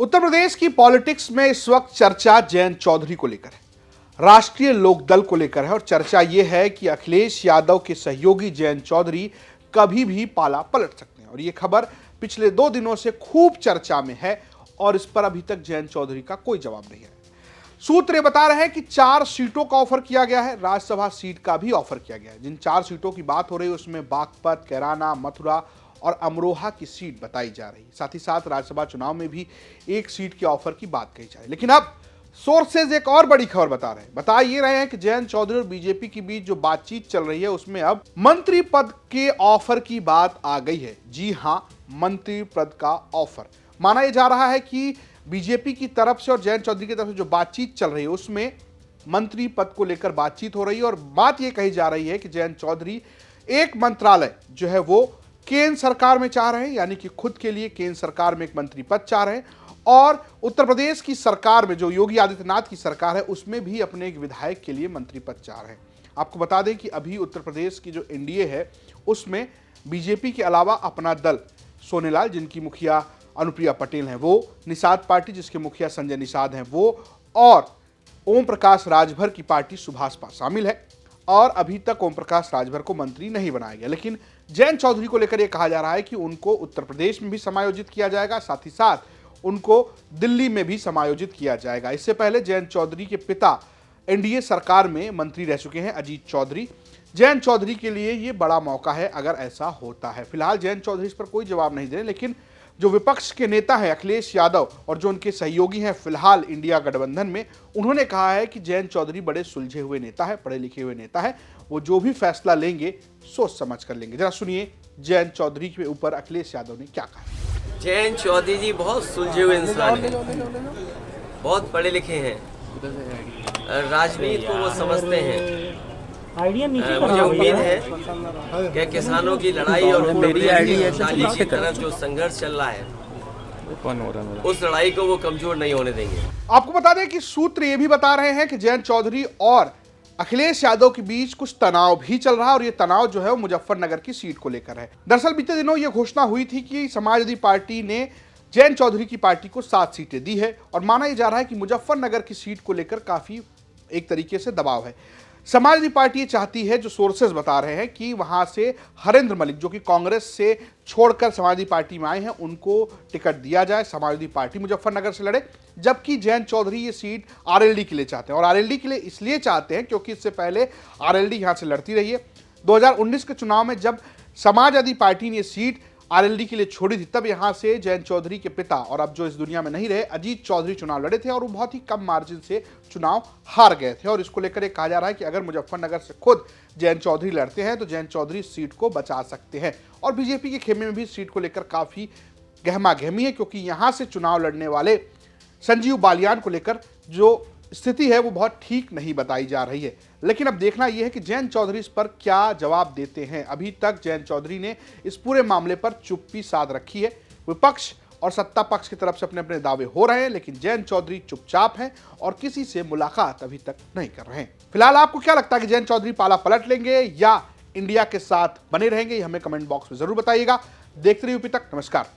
उत्तर प्रदेश की पॉलिटिक्स में इस वक्त चर्चा जयंत चौधरी को लेकर है, राष्ट्रीय लोकदल को लेकर है और चर्चा यह है कि अखिलेश यादव के सहयोगी जयंत चौधरी कभी भी पाला पलट सकते हैं। और यह खबर पिछले 2 दिनों से खूब चर्चा में है और इस पर अभी तक जयंत चौधरी का कोई जवाब नहीं है। सूत्र ये बता रहे हैं कि 4 सीटों का ऑफर किया गया है, राज्यसभा सीट का भी ऑफर किया गया है। जिन 4 सीटों की बात हो रही है उसमें बागपत, कैराना, मथुरा और अमरोहा की सीट बताई जा रही है। साथ ही साथ राज्यसभा चुनाव में भी 1 सीट के ऑफर की बात कही जा रही है। लेकिन अब सोर्सेज एक और बड़ी खबर बता ये रहे हैं कि जयंत चौधरी और बीजेपी के बीच जो बातचीत चल रही है उसमें अब मंत्री पद के ऑफर की बात आ गई है। जी हां, मंत्री पद का ऑफर माना यह जा रहा है कि बीजेपी की तरफ से और जयंत चौधरी की तरफ से जो बातचीत चल रही है उसमें मंत्री पद को लेकर बातचीत हो रही है और बात यह कही जा रही है कि जयंत चौधरी एक मंत्रालय जो है वो केंद्र सरकार में चाह रहे हैं, यानी कि खुद के लिए केंद्र सरकार में एक मंत्री पद चाह रहे हैं और उत्तर प्रदेश की सरकार में जो योगी आदित्यनाथ की सरकार है उसमें भी अपने एक विधायक के लिए मंत्री पद चाह रहे हैं। आपको बता दें कि अभी उत्तर प्रदेश की जो एनडीए है उसमें बीजेपी के अलावा अपना दल सोनेलाल जिनकी मुखिया अनुप्रिया पटेल हैं वो, निषाद पार्टी जिसके मुखिया संजय निषाद हैं वो, और ओम प्रकाश राजभर की पार्टी सुभाषपा शामिल है। और अभी तक ओम प्रकाश राजभर को मंत्री नहीं बनाया गया, लेकिन जयंत चौधरी को लेकर यह कहा जा रहा है कि उनको उत्तर प्रदेश में भी समायोजित किया जाएगा, साथ ही साथ उनको दिल्ली में भी समायोजित किया जाएगा। इससे पहले जयंत चौधरी के पिता एनडीए सरकार में मंत्री रह चुके हैं अजीत चौधरी। जयंत चौधरी के लिए यह बड़ा मौका है अगर ऐसा होता है। फिलहाल जयंत चौधरी इस पर कोई जवाब नहीं दे रहे, लेकिन जो विपक्ष के नेता हैं अखिलेश यादव और जो उनके सहयोगी हैं फिलहाल इंडिया गठबंधन में, उन्होंने कहा है कि जयंत चौधरी बड़े सुलझे हुए नेता है, पढ़े लिखे हुए नेता है, वो जो भी फैसला लेंगे सोच समझ कर लेंगे। जरा सुनिए जयंत चौधरी के ऊपर अखिलेश यादव ने क्या कहा। जयंत चौधरी जी बहुत सुलझे हुए इंसान हैं, बहुत पढ़े लिखे हैं, राजनीति को वो समझते हैं। मुझे उम्मीद है कि किसानों की लड़ाई और खुशहाली की तरफ जो संघर्ष चल रहा है उस लड़ाई को वो कमजोर नहीं होने देंगे। आपको बता दें कि सूत्र ये भी बता रहे हैं कि जयंत चौधरी और अखिलेश यादव के बीच कुछ तनाव भी चल रहा है और ये तनाव जो है वो मुजफ्फरनगर की सीट को लेकर है। दरअसल बीते दिनों ये घोषणा हुई थी कि समाजवादी पार्टी ने जयंत चौधरी की पार्टी को 7 सीटें दी है और माना यह जा रहा है कि मुजफ्फरनगर की सीट को लेकर काफी एक तरीके से दबाव है। समाजवादी पार्टी ये चाहती है, जो सोर्सेज बता रहे हैं, कि वहां से हरेंद्र मलिक जो कि कांग्रेस से छोड़कर समाजवादी पार्टी में आए हैं उनको टिकट दिया जाए, समाजवादी पार्टी मुजफ्फरनगर से लड़े। जबकि जयंत चौधरी ये सीट आरएलडी के लिए चाहते हैं और आरएलडी के लिए इसलिए चाहते हैं क्योंकि इससे पहले आरएलडी यहां से लड़ती रही है। 2019 के चुनाव में जब समाजवादी पार्टी ने सीट आरएलडी के लिए छोड़ी थी तब यहां से जयंत चौधरी के पिता और अब जो इस दुनिया में नहीं रहे अजीत चौधरी चुनाव लड़े थे और वो बहुत ही कम मार्जिन से चुनाव हार गए थे। और इसको लेकर कहा जा रहा है कि अगर मुजफ्फरनगर से खुद जयंत चौधरी लड़ते हैं तो जयंत चौधरी सीट को बचा सकते हैं। और बीजेपी के खेमे में भी सीट को लेकर काफी गहमा गहमी है क्योंकि यहां से चुनाव लड़ने वाले संजीव बालियान को लेकर जो स्थिति है वो बहुत ठीक नहीं बताई जा रही है। लेकिन अब देखना यह है कि जयंत चौधरी इस पर क्या जवाब देते हैं। अभी तक जयंत चौधरी ने इस पूरे मामले पर चुप्पी साध रखी है। विपक्ष और सत्ता पक्ष की तरफ से अपने अपने दावे हो रहे हैं, लेकिन जयंत चौधरी चुपचाप हैं और किसी से मुलाकात अभी तक नहीं कर रहे हैं। फिलहाल आपको क्या लगता है कि जयंत चौधरी पाला पलट लेंगे या इंडिया के साथ बने रहेंगे? हमें कमेंट बॉक्स में जरूर बताइएगा। देखते रहिए यूपी तक। नमस्कार।